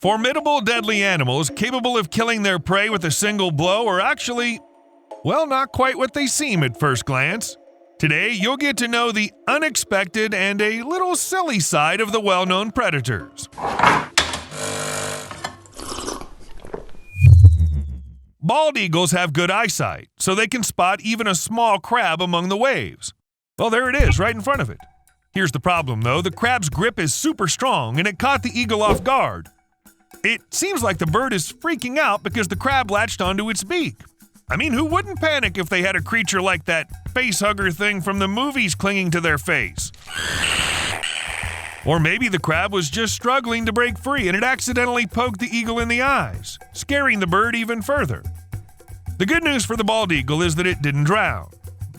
Formidable, deadly animals capable of killing their prey with a single blow are actually, well, not quite what they seem at first glance. Today, you'll get to know the unexpected and a little silly side of the well-known predators. Bald eagles have good eyesight, so they can spot even a small crab among the waves. Well, there it is, right in front of it. Here's the problem, though. The crab's grip is super strong, and it caught the eagle off guard. It seems like the bird is freaking out because the crab latched onto its beak. I mean, who wouldn't panic if they had a creature like that facehugger thing from the movies clinging to their face? Or maybe the crab was just struggling to break free and it accidentally poked the eagle in the eyes, scaring the bird even further. The good news for the bald eagle is that it didn't drown.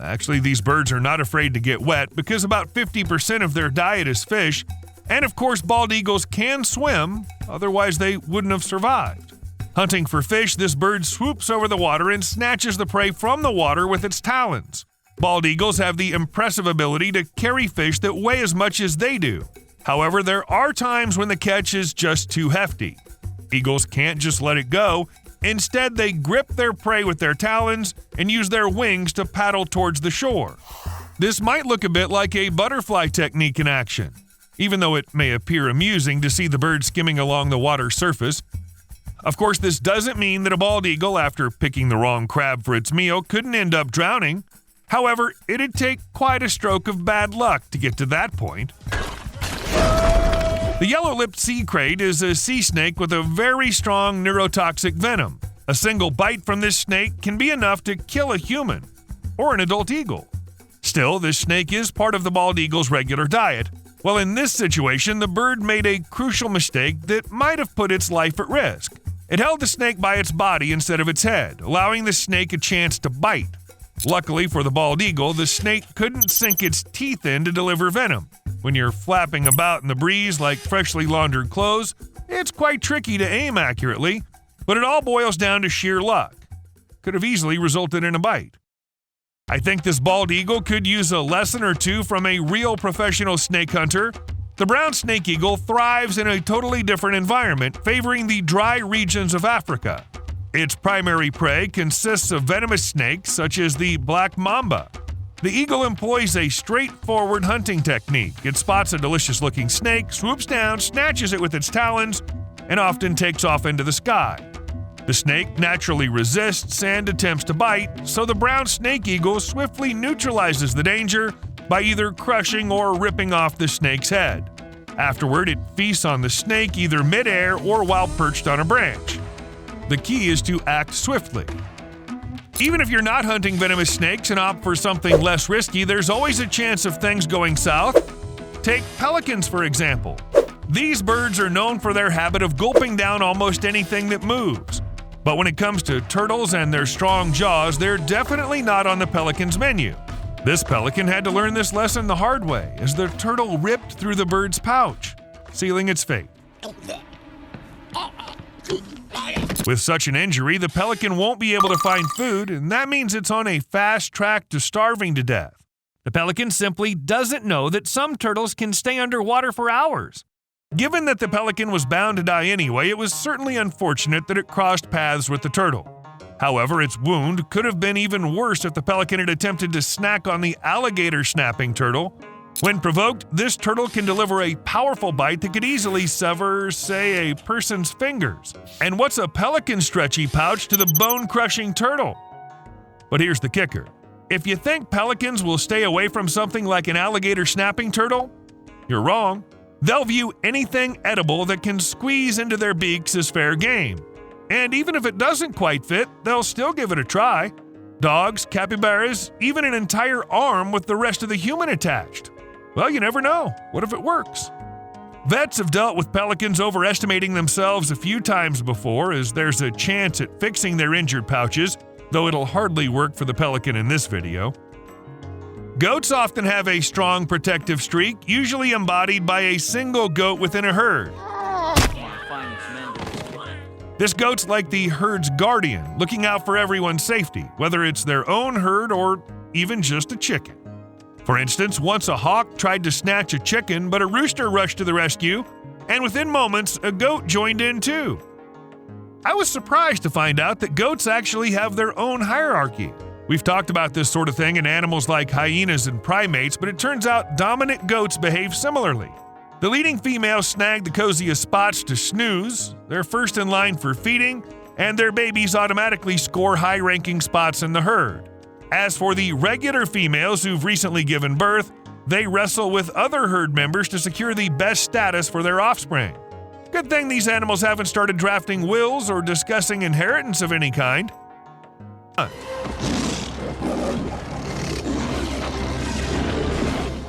Actually, these birds are not afraid to get wet because about 50% of their diet is fish, and of course bald eagles can swim, otherwise they wouldn't have survived. Hunting for fish, this bird swoops over the water and snatches the prey from the water with its talons. Bald eagles have the impressive ability to carry fish that weigh as much as they do. However, there are times when the catch is just too hefty. Eagles can't just let it go. Instead, they grip their prey with their talons and use their wings to paddle towards the shore. This might look a bit like a butterfly technique in action, even though it may appear amusing to see the bird skimming along the water surface. Of course, this doesn't mean that a bald eagle, after picking the wrong crab for its meal, couldn't end up drowning. However, it'd take quite a stroke of bad luck to get to that point. The yellow-lipped sea crate is a sea snake with a very strong neurotoxic venom. A single bite from this snake can be enough to kill a human or an adult eagle. Still, this snake is part of the bald eagle's regular diet. Well, in this situation, the bird made a crucial mistake that might have put its life at risk. It held the snake by its body instead of its head, allowing the snake a chance to bite. Luckily for the bald eagle, the snake couldn't sink its teeth in to deliver venom. When you're flapping about in the breeze like freshly laundered clothes, it's quite tricky to aim accurately, but it all boils down to sheer luck. Could have easily resulted in a bite. I think this bald eagle could use a lesson or two from a real professional snake hunter. The brown snake eagle thrives in a totally different environment, favoring the dry regions of Africa. Its primary prey consists of venomous snakes such as the black mamba. The eagle employs a straightforward hunting technique. It spots a delicious-looking snake, swoops down, snatches it with its talons, and often takes off into the sky. The snake naturally resists and attempts to bite, so the brown snake eagle swiftly neutralizes the danger by either crushing or ripping off the snake's head. Afterward, it feasts on the snake either midair or while perched on a branch. The key is to act swiftly. Even if you're not hunting venomous snakes and opt for something less risky, there's always a chance of things going south. Take pelicans, for example. These birds are known for their habit of gulping down almost anything that moves. But when it comes to turtles and their strong jaws, they're definitely not on the pelican's menu. This pelican had to learn this lesson the hard way as the turtle ripped through the bird's pouch, sealing its fate. With such an injury, the pelican won't be able to find food, and that means it's on a fast track to starving to death. The pelican simply doesn't know that some turtles can stay underwater for hours. Given that the pelican was bound to die anyway, it was certainly unfortunate that it crossed paths with the turtle. However, its wound could have been even worse if the pelican had attempted to snack on the alligator snapping turtle. When provoked, this turtle can deliver a powerful bite that could easily sever, say, a person's fingers. And what's a pelican's stretchy pouch to the bone-crushing turtle? But here's the kicker. If you think pelicans will stay away from something like an alligator snapping turtle, you're wrong. They'll view anything edible that can squeeze into their beaks as fair game. And even if it doesn't quite fit, they'll still give it a try. Dogs, capybaras, even an entire arm with the rest of the human attached. Well, you never know. What if it works? Vets have dealt with pelicans overestimating themselves a few times before, as there's a chance at fixing their injured pouches, though it'll hardly work for the pelican in this video. Goats often have a strong protective streak, usually embodied by a single goat within a herd. This goat's like the herd's guardian, looking out for everyone's safety, whether it's their own herd or even just a chicken. For instance, once a hawk tried to snatch a chicken, but a rooster rushed to the rescue, and within moments, a goat joined in too. I was surprised to find out that goats actually have their own hierarchy. We've talked about this sort of thing in animals like hyenas and primates, but it turns out dominant goats behave similarly. The leading females snag the coziest spots to snooze, they're first in line for feeding, and their babies automatically score high-ranking spots in the herd. As for the regular females who've recently given birth, they wrestle with other herd members to secure the best status for their offspring. Good thing these animals haven't started drafting wills or discussing inheritance of any kind.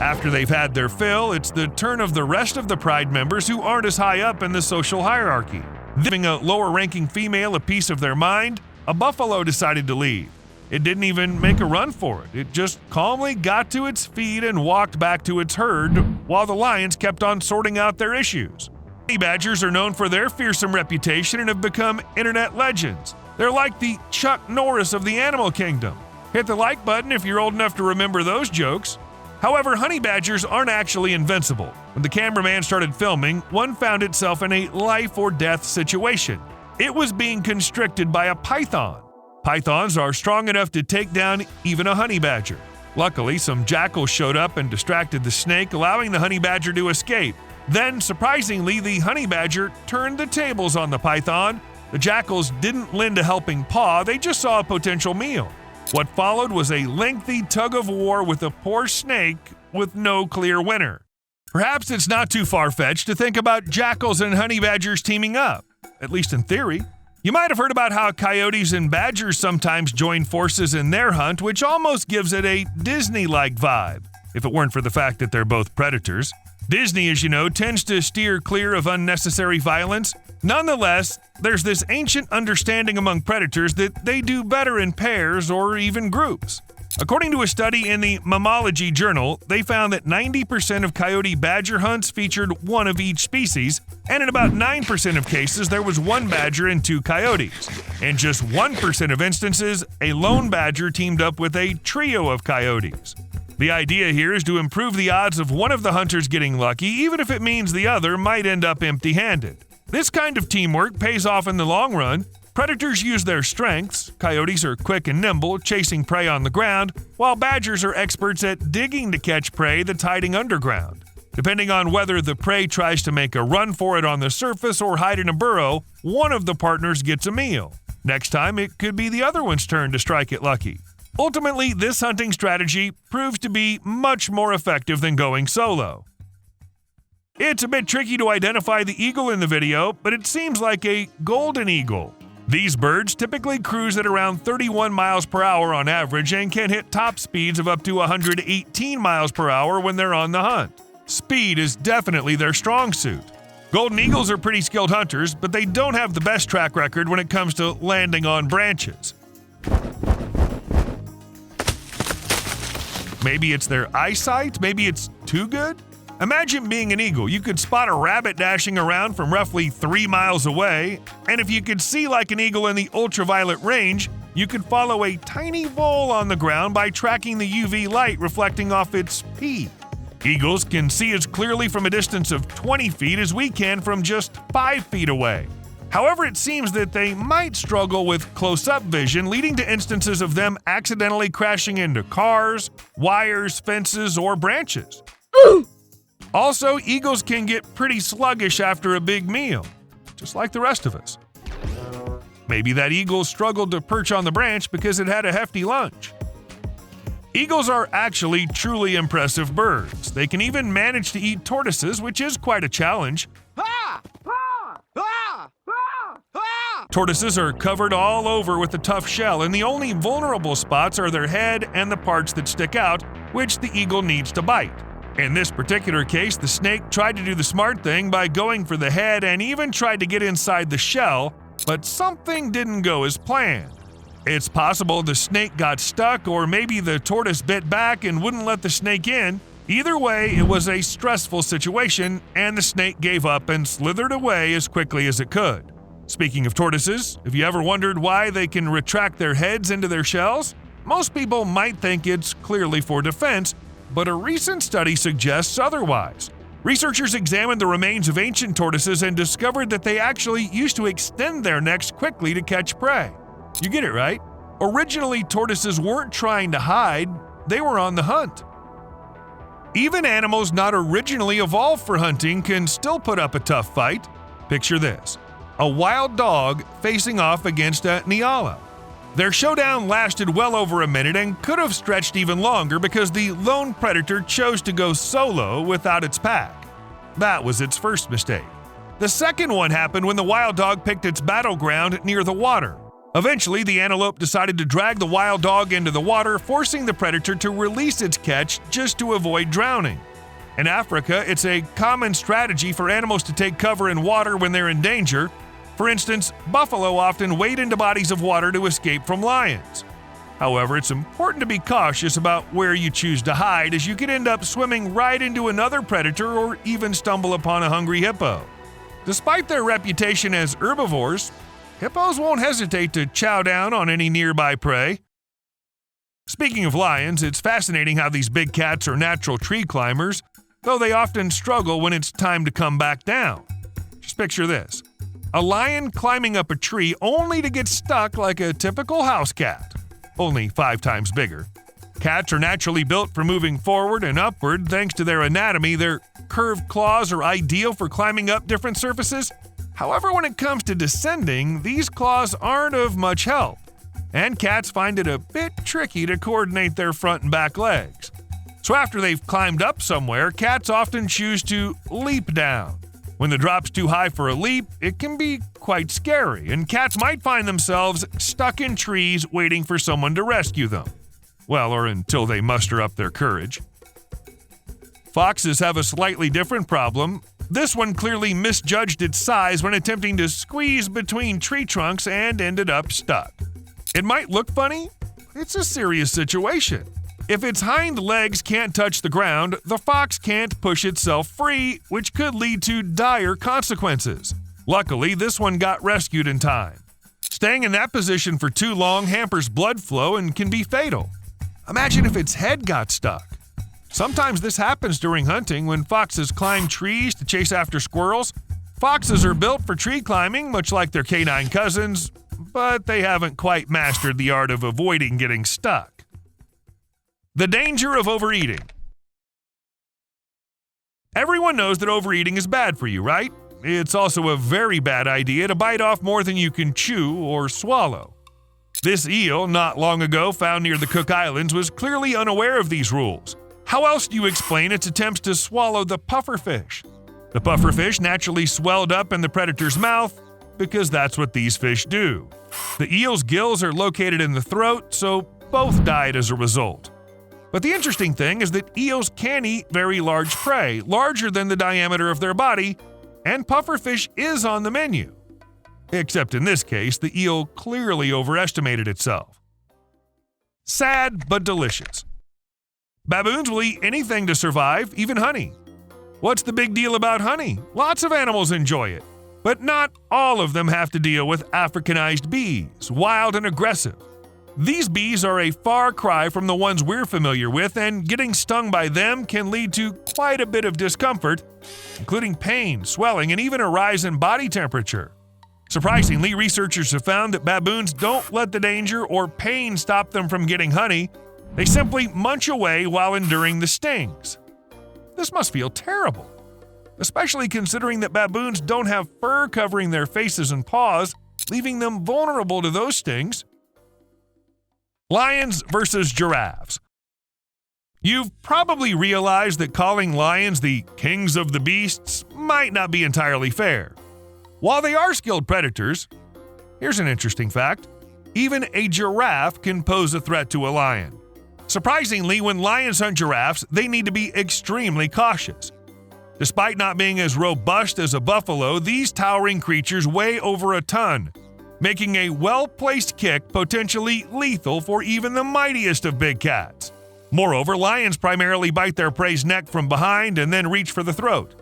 After they've had their fill, it's the turn of the rest of the pride members who aren't as high up in the social hierarchy. Giving a lower-ranking female a piece of their mind, a buffalo decided to leave. It didn't even make a run for it. It just calmly got to its feet and walked back to its herd while the lions kept on sorting out their issues. Honey badgers are known for their fearsome reputation and have become internet legends. They're like the Chuck Norris of the animal kingdom. Hit the like button if you're old enough to remember those jokes. However, honey badgers aren't actually invincible. When the cameraman started filming, one found itself in a life-or-death situation. It was being constricted by a python. Pythons are strong enough to take down even a honey badger. Luckily, some jackals showed up and distracted the snake, allowing the honey badger to escape. Then, surprisingly, the honey badger turned the tables on the python. The jackals didn't lend a helping paw, they just saw a potential meal. What followed was a lengthy tug-of-war with a poor snake with no clear winner. Perhaps it's not too far-fetched to think about jackals and honey badgers teaming up, at least in theory. You might have heard about how coyotes and badgers sometimes join forces in their hunt, which almost gives it a Disney-like vibe, if it weren't for the fact that they're both predators. Disney, as you know, tends to steer clear of unnecessary violence. Nonetheless, there's this ancient understanding among predators that they do better in pairs or even groups. According to a study in the Mammalogy Journal, they found that 90% of coyote-badger hunts featured one of each species, and in about 9% of cases there was one badger and two coyotes. In just 1% of instances, a lone badger teamed up with a trio of coyotes. The idea here is to improve the odds of one of the hunters getting lucky, even if it means the other might end up empty-handed. This kind of teamwork pays off in the long run. Predators use their strengths. Coyotes are quick and nimble, chasing prey on the ground, while badgers are experts at digging to catch prey that's hiding underground. Depending on whether the prey tries to make a run for it on the surface or hide in a burrow, one of the partners gets a meal. Next time, it could be the other one's turn to strike it lucky. Ultimately, this hunting strategy proves to be much more effective than going solo. It's a bit tricky to identify the eagle in the video, but it seems like a golden eagle. These birds typically cruise at around 31 miles per hour on average and can hit top speeds of up to 118 miles per hour when they're on the hunt. Speed is definitely their strong suit. Golden eagles are pretty skilled hunters, but they don't have the best track record when it comes to landing on branches. Maybe it's their eyesight, maybe it's too good? Imagine being an eagle. You could spot a rabbit dashing around from roughly 3 miles away, and if you could see like an eagle in the ultraviolet range, you could follow a tiny vole on the ground by tracking the UV light reflecting off its pee. Eagles can see as clearly from a distance of 20 feet as we can from just 5 feet away. However, it seems that they might struggle with close-up vision, leading to instances of them accidentally crashing into cars, wires, fences, or branches. Also, eagles can get pretty sluggish after a big meal, just like the rest of us. Maybe that eagle struggled to perch on the branch because it had a hefty lunch. Eagles are actually truly impressive birds. They can even manage to eat tortoises, which is quite a challenge. Tortoises are covered all over with a tough shell, and the only vulnerable spots are their head and the parts that stick out, which the eagle needs to bite. In this particular case, the snake tried to do the smart thing by going for the head and even tried to get inside the shell, but something didn't go as planned. It's possible the snake got stuck, or maybe the tortoise bit back and wouldn't let the snake in. Either way, it was a stressful situation, and the snake gave up and slithered away as quickly as it could. Speaking of tortoises, have you ever wondered why they can retract their heads into their shells? Most people might think it's clearly for defense, but a recent study suggests otherwise. Researchers examined the remains of ancient tortoises and discovered that they actually used to extend their necks quickly to catch prey. You get it, right? Originally, tortoises weren't trying to hide, they were on the hunt. Even animals not originally evolved for hunting can still put up a tough fight. Picture this: a wild dog facing off against a nyala. Their showdown lasted well over a minute and could have stretched even longer because the lone predator chose to go solo without its pack. That was its first mistake. The second one happened when the wild dog picked its battleground near the water. Eventually, the antelope decided to drag the wild dog into the water, forcing the predator to release its catch just to avoid drowning. In Africa, it's a common strategy for animals to take cover in water when they're in danger. For instance, buffalo often wade into bodies of water to escape from lions. However, it's important to be cautious about where you choose to hide, as you could end up swimming right into another predator or even stumble upon a hungry hippo. Despite their reputation as herbivores, hippos won't hesitate to chow down on any nearby prey. Speaking of lions, it's fascinating how these big cats are natural tree climbers, though they often struggle when it's time to come back down. Just picture this: a lion climbing up a tree only to get stuck like a typical house cat, only 5 times bigger. Cats are naturally built for moving forward and upward thanks to their anatomy. Their curved claws are ideal for climbing up different surfaces. However, when it comes to descending, these claws aren't of much help, and cats find it a bit tricky to coordinate their front and back legs. So after they've climbed up somewhere, cats often choose to leap down. When the drop's too high for a leap, it can be quite scary, and cats might find themselves stuck in trees waiting for someone to rescue them. Well, or until they muster up their courage. Foxes have a slightly different problem. This one clearly misjudged its size when attempting to squeeze between tree trunks and ended up stuck. It might look funny, but it's a serious situation. If its hind legs can't touch the ground, the fox can't push itself free, which could lead to dire consequences. Luckily, this one got rescued in time. Staying in that position for too long hampers blood flow and can be fatal. Imagine if its head got stuck. Sometimes this happens during hunting when foxes climb trees to chase after squirrels. Foxes are built for tree climbing, much like their canine cousins, but they haven't quite mastered the art of avoiding getting stuck. The danger of overeating. Everyone knows that overeating is bad for you, right? It's also a very bad idea to bite off more than you can chew or swallow. This eel, not long ago found near the Cook Islands, was clearly unaware of these rules. How else do you explain its attempts to swallow the pufferfish? The pufferfish naturally swelled up in the predator's mouth because that's what these fish do. The eel's gills are located in the throat, so both died as a result. But the interesting thing is that eels can eat very large prey, larger than the diameter of their body, and pufferfish is on the menu. Except in this case, the eel clearly overestimated itself. Sad but delicious. Baboons will eat anything to survive, even honey. What's the big deal about honey? Lots of animals enjoy it, but not all of them have to deal with Africanized bees, wild and aggressive. These bees are a far cry from the ones we're familiar with, and getting stung by them can lead to quite a bit of discomfort, including pain, swelling, and even a rise in body temperature. Surprisingly, researchers have found that baboons don't let the danger or pain stop them from getting honey. They simply munch away while enduring the stings. This must feel terrible, especially considering that baboons don't have fur covering their faces and paws, leaving them vulnerable to those stings. Lions versus giraffes. You've probably realized that calling lions the kings of the beasts might not be entirely fair. While they are skilled predators, here's an interesting fact: even a giraffe can pose a threat to a lion. Surprisingly, when lions hunt giraffes, they need to be extremely cautious. Despite not being as robust as a buffalo, these towering creatures weigh over a ton, making a well-placed kick potentially lethal for even the mightiest of big cats. Moreover, lions primarily bite their prey's neck from behind and then reach for the throat.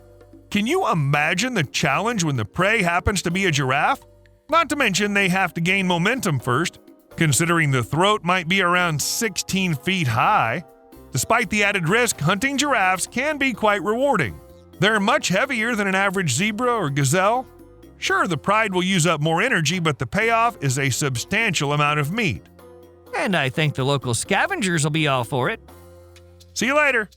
Can you imagine the challenge when the prey happens to be a giraffe? Not to mention they have to gain momentum first, considering the throat might be around 16 feet high. Despite the added risk, hunting giraffes can be quite rewarding. They're much heavier than an average zebra or gazelle. Sure, the pride will use up more energy, but the payoff is a substantial amount of meat. And I think the local scavengers will be all for it. See you later.